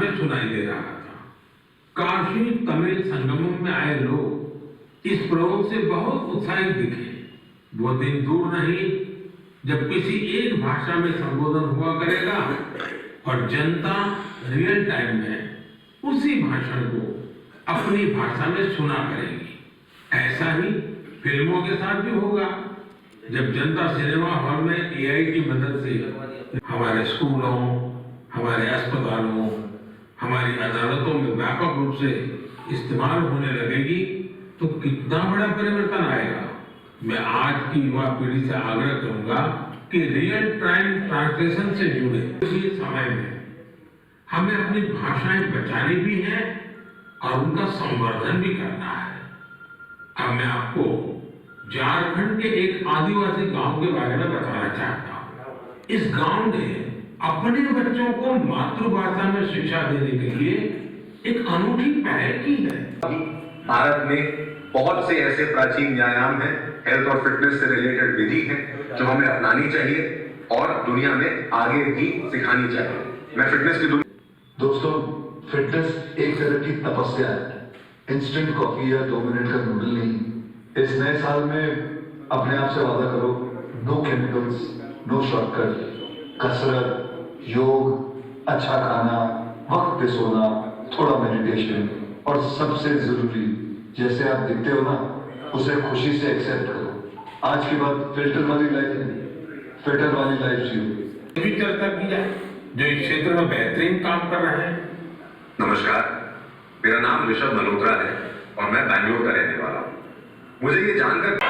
में सुनाई दे रहा था। काशी तमिल संगमम में आए लोग इस प्रयोग से बहुत उत्साहित दिखे। वो दिन दूर नहीं जब किसी एक भाषा में संबोधन हुआ करेगा और जनता रियल टाइम में उसी भाषण को अपनी भाषा में सुना करेगी। ऐसा ही फिल्मों के साथ भी होगा। जब जनता सिनेमा हॉल में एआई की मदद से हमारे स्कूलों, हमारे अस्पतालों, हमारी अदालतों में व्यापक रूप से इस्तेमाल होने लगेगी तो कितना बड़ा परिवर्तन आएगा। मैं आज की युवा पीढ़ी से आग्रह करूंगा कि रियल टाइम ट्रांसलेशन से जुड़े इस समय में हमें अपनी भाषाएं बचानी भी है और उनका संवर्धन भी करना है। अब मैं आपको झारखंड के एक आदिवासी गांव के बारे में बताना चाहता हूं। इस गांव ने अपने बच्चों को मातृभाषा में शिक्षा देने के लिए एक अनूठी पहल की है। भारत में बहुत से ऐसे प्राचीन व्यायाम हैं, हेल्थ और फिटनेस से रिलेटेड विधि है जो हमें अपनानी चाहिए और दुनिया में आगे भी सिखानी चाहिए। मैं फिटनेस की दोस्तों, फिटनेस एक तरह की तपस्या है, इंस्टेंट कॉफी या 2 मिनट का नूडल नहीं। इस नए साल में अपने आप से वादा करो, नो केमिकल्स, नो शॉर्टकट, कसरत, योग, अच्छा खाना, वक्त पे सोना, थोड़ा मेडिटेशन और सबसे जरूरी, जैसे आप दिखते हो ना, उसे खुशी से एक्सेप्ट करो। आज के बाद फिल्टर वाली लाइफ नहीं, फिल्टर वाली लाइफ जियो। भी चर्चा की जाए जो इस क्षेत्र में बेहतरीन काम कर रहे हैं। नमस्कार, मेरा नाम ऋषभ मल्होत्रा है और मैं बैंगलोर का रहने वाला हूँ। मुझे ये जानकर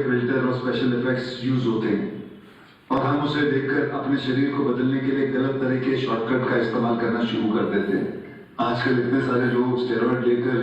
फिल्टर और स्पेशल इफेक्ट्स यूज होते हैं और हम उसे देखकर अपने शरीर को बदलने के लिए गलत तरह के शॉर्टकट का इस्तेमाल करना शुरू कर देते हैं। आजकल इतने सारे लोग स्टेरॉइड लेकर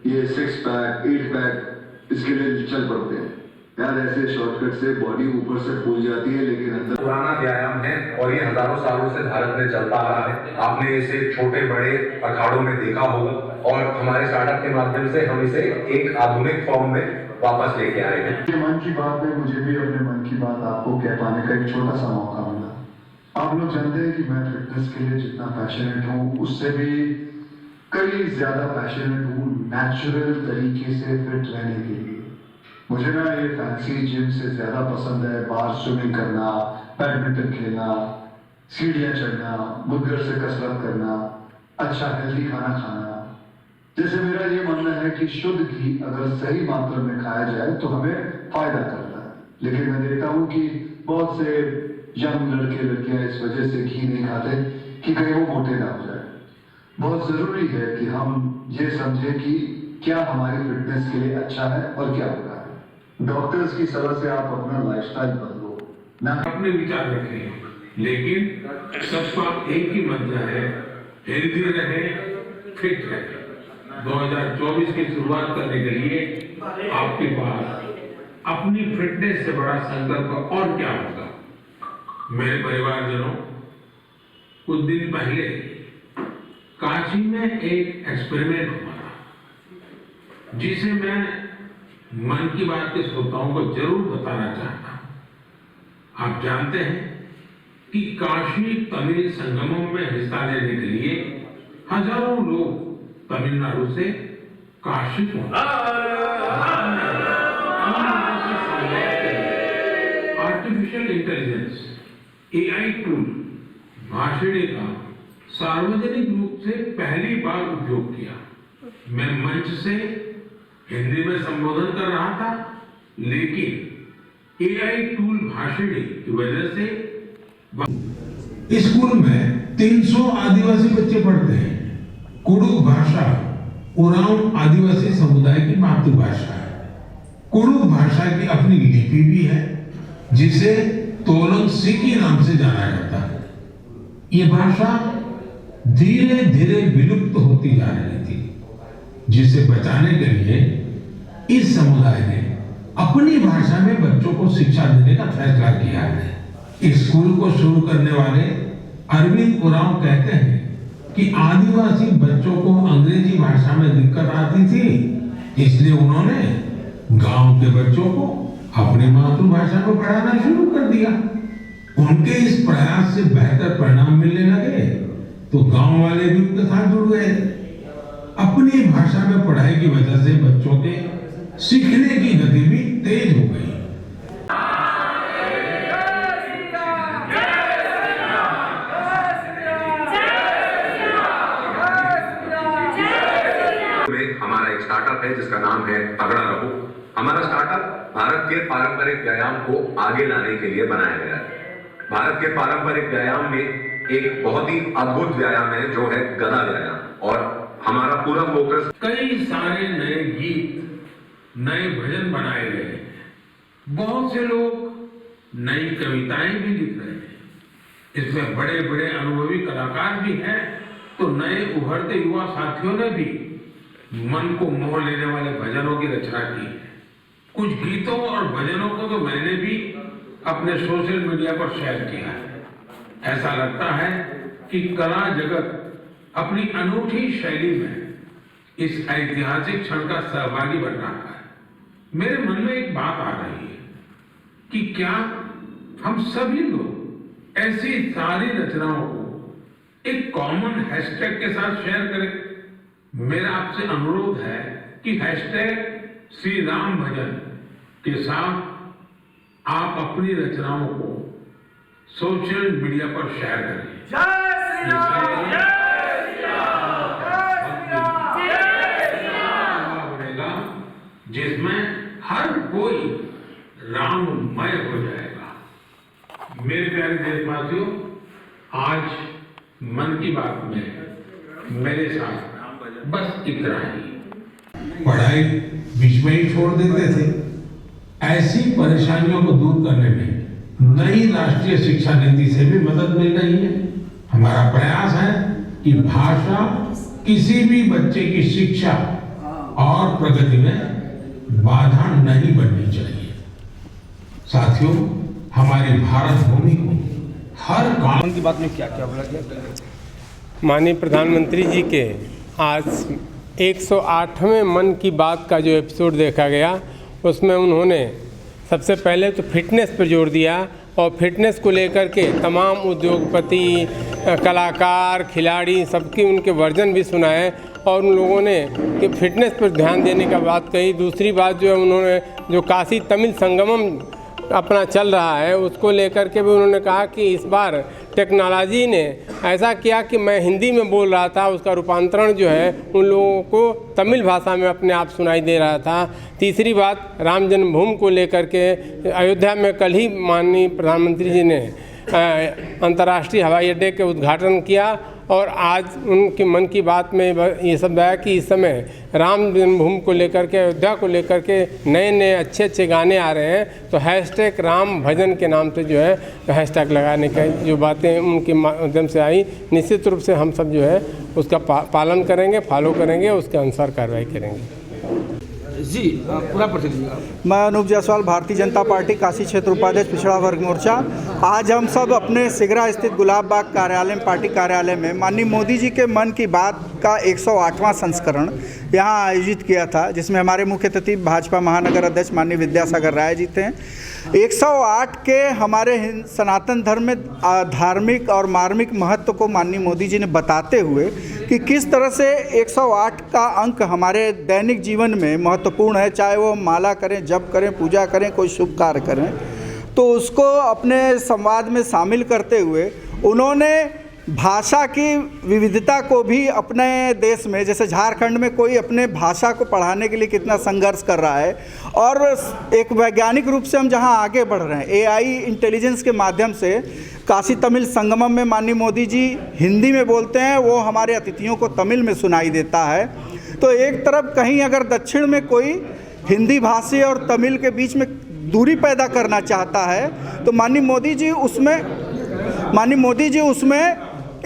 ये 6 पैक 8 पैक इसके लिए चल पड़ते हैं। यार, ऐसे शॉर्टकट से बॉडी ऊपर से फूल जाती है लेकिन अंदर पुराना व्यायाम है और ये हजारों सालों से भारत में चलता आ रहा है। आपने इसे छोटे बड़े अखाड़ों में देखा होगा और हमारे स्टार्टअप के माध्यम से हम इसे एक आधुनिक फॉर्म में वापस लेके आए हैं। मन की बात में मुझे भी अपने मन की बात आपको कह पाने का एक छोटा सा मौका मिला। आप लोग जानते हैं कि मैं फिटनेस के लिए जितना पैशनेट हूँ उससे भी कई ज्यादा पैशनेट हूँ नेचुरल तरीके से फिट रहने के लिए। मुझे ना ये फैंसी जिम से ज्यादा पसंद है बाहर स्विमिंग करना, बैडमिंटन खेलना, सीढ़ियां चढ़ना, मुद्गर से कसरत करना, अच्छा हेल्दी खाना खाना। जैसे मेरा ये मानना है कि शुद्ध घी अगर सही मात्रा में खाया जाए तो हमें फायदा करता है, लेकिन मैं देखता हूँ कि बहुत से यंग लड़के लड़कियां इस वजह से घी नहीं खाते कि कहीं वो मोटे ना हो जाए। बहुत जरूरी है कि हम ये समझें कि क्या हमारी फिटनेस के लिए अच्छा है और क्या बुरा है। डॉक्टर्स की सलाह से आप अपना लाइफस्टाइल बदलो ना। अपने विचार रखें, लेकिन सबका एक ही मंत्र है, हेल्दी रहे, फिट रहे। 2024 की शुरुआत करने के लिए आपके पास अपनी फिटनेस से बड़ा संकल्प और क्या होगा। मेरे परिवारजनों, कुछ दिन पहले काशी में एक एक्सपेरिमेंट हुआ था जिसे मैं मन की बात के श्रोताओं को जरूर बताना चाहता हूं। आप जानते हैं कि काशी तमिल संगमम में हिस्सा लेने के लिए हजारों लोग तमिलनाडु से काशी पहुंचे। Artificial intelligence AI tool Bhashini का सार्वजनिक रूप से पहली बार उपयोग किया। मैं मंच से हिंदी में संबोधन कर रहा था, लेकिन एआई टूल भाषिणी की वजह से स्कूल में 300 आदिवासी बच्चे पढ़ते हैं। कुडुख भाषा उरांव आदिवासी समुदाय की मातृभाषा है। कुडुख भाषा की अपनी लिपि भी है जिसे तोलंग सिकी नाम से जाना जाता है। ये भाषा धीरे धीरे विलुप्त होती जा रही थी, जिसे बचाने के लिए इस समुदाय ने अपनी भाषा में बच्चों को शिक्षा देने का फैसला किया है। स्कूल को शुरू करने वाले अरविंद उरांव कहते हैं कि आदिवासी बच्चों को अंग्रेजी भाषा में दिक्कत आती थी, इसलिए उन्होंने गांव के बच्चों को अपनी मातृभाषा में पढ़ाना शुरू कर दिया। उनके इस प्रयास से बेहतर परिणाम मिलने लगे तो गांव वाले भी उनके साथ जुड़ गए। अपनी भाषा में पढ़ाई की वजह से बच्चों के सीखने की गति भी तेज हो गई। हमारा एक स्टार्टअप है जिसका नाम है तगड़ा रहो। हमारा स्टार्टअप भारत के पारंपरिक व्यायाम को आगे लाने के लिए बनाया गया है। भारत के पारंपरिक व्यायाम में एक बहुत ही अद्भुत व्यायाम है जो है गदा व्यायाम, और हमारा पूरा फोकस कई सारे नए गीत, नए भजन बनाए गए हैं। बहुत से लोग नई कविताएं भी लिख रहे हैं। इसमें बड़े बड़े अनुभवी कलाकार भी हैं, तो नए उभरते युवा साथियों ने भी मन को मोह लेने वाले भजनों की रचना की है। कुछ गीतों और भजनों को तो मैंने भी अपने सोशल मीडिया पर शेयर किया है। ऐसा लगता है कि कला जगत अपनी अनूठी शैली में इस ऐतिहासिक क्षण का सहभागी बन रहा है। मेरे मन में एक बात आ रही है कि क्या हम सभी लोग ऐसी सारी रचनाओं को एक कॉमन हैशटैग के साथ शेयर करें। मेरा आपसे अनुरोध है कि हैशटैग श्री राम भजन के साथ आप अपनी रचनाओं को सोशल मीडिया पर शेयर करें। जय श्री राम, जय श्री राम, जय श्री राम बनेगा जिसमें हर कोई राममय हो जाएगा। मेरे प्यारे देशवासियों, आज मन की बात में मेरे साथ बस इतना ही। पढ़ाई बीच में ही छोड़ देते थे। ऐसी परेशानियों को दूर करने में नई राष्ट्रीय शिक्षा नीति से भी मदद मिल रही है। हमारा प्रयास है कि भाषा किसी भी बच्चे की शिक्षा और प्रगति में बाधा नहीं बननी चाहिए। साथियों, हमारी भारत भूमि को हर काम की बात में क्या क्या बोला गया? माननीय प्रधानमंत्री जी के आज 108वें मन की बात का जो एपिसोड देखा गया, उसमें उन्होंने सबसे पहले तो फिटनेस पर जोर दिया और फिटनेस को लेकर के तमाम उद्योगपति, कलाकार, खिलाड़ी सबकी उनके वर्जन भी सुनाए और उन लोगों ने कि फिटनेस पर ध्यान देने का बात कही। दूसरी बात जो है, उन्होंने जो काशी तमिल संगमम अपना चल रहा है उसको लेकर के भी उन्होंने कहा कि इस बार टेक्नोलॉजी ने ऐसा किया कि मैं हिंदी में बोल रहा था, उसका रूपांतरण जो है उन लोगों को तमिल भाषा में अपने आप सुनाई दे रहा था। तीसरी बात, राम जन्मभूमि को लेकर के अयोध्या में कल ही माननीय प्रधानमंत्री जी ने अंतर्राष्ट्रीय हवाई अड्डे के उद्घाटन किया और आज उनकी मन की बात में ये सब आया कि इस समय राम जन्मभूमि को लेकर के, अयोध्या को लेकर के नए नए अच्छे अच्छे गाने आ रहे हैं। तो हैशटैग राम भजन के नाम से जो है हैशटैग लगाने का जो बातें उनके माध्यम से आई, निश्चित रूप से हम सब जो है उसका पालन करेंगे, फॉलो करेंगे, उसके अनुसार कार्रवाई करेंगे। जी पूरा परिचय दीजिएगा। मैं अनूप जायसवाल, भारतीय जनता पार्टी काशी क्षेत्र उपाध्यक्ष पिछड़ा वर्ग मोर्चा। आज हम सब अपने सिगरा स्थित गुलाब बाग कार्यालय में, पार्टी कार्यालय में माननीय मोदी जी के मन की बात का 108वां संस्करण यहाँ आयोजित किया था, जिसमें हमारे मुख्य अतिथि भाजपा महानगर अध्यक्ष माननीय विद्यासागर राय जी थे। 108 के हमारे सनातन धर्म में धार्मिक और मार्मिक महत्व को माननीय मोदी जी ने बताते हुए कि किस तरह से 108 का अंक हमारे दैनिक जीवन में महत्वपूर्ण है, चाहे वो माला करें, जप करें, पूजा करें, कोई शुभ कार्य करें, तो उसको अपने संवाद में शामिल करते हुए उन्होंने भाषा की विविधता को भी अपने देश में, जैसे झारखंड में कोई अपने भाषा को पढ़ाने के लिए कितना संघर्ष कर रहा है और एक वैज्ञानिक रूप से हम जहां आगे बढ़ रहे हैं एआई इंटेलिजेंस के माध्यम से। काशी तमिल संगमम में माननीय मोदी जी हिंदी में बोलते हैं, वो हमारे अतिथियों को तमिल में सुनाई देता है। तो एक तरफ कहीं अगर दक्षिण में कोई हिंदी भाषी और तमिल के बीच में दूरी पैदा करना चाहता है तो माननीय मोदी जी उसमें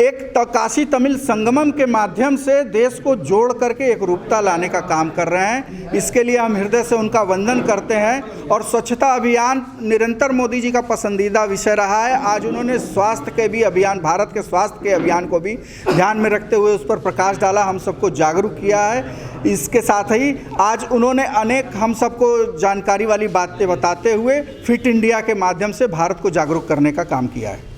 एक काशी तमिल संगमम के माध्यम से देश को जोड़ करके एक रूपता लाने का काम कर रहे हैं। इसके लिए हम हृदय से उनका वंदन करते हैं। और स्वच्छता अभियान निरंतर मोदी जी का पसंदीदा विषय रहा है। आज उन्होंने स्वास्थ्य के भी अभियान, भारत के स्वास्थ्य के अभियान को भी ध्यान में रखते हुए उस पर प्रकाश डाला, हम सबको जागरूक किया है। इसके साथ ही आज उन्होंने अनेक हम सबको जानकारी वाली बातें बताते हुए फिट इंडिया के माध्यम से भारत को जागरूक करने का काम किया है।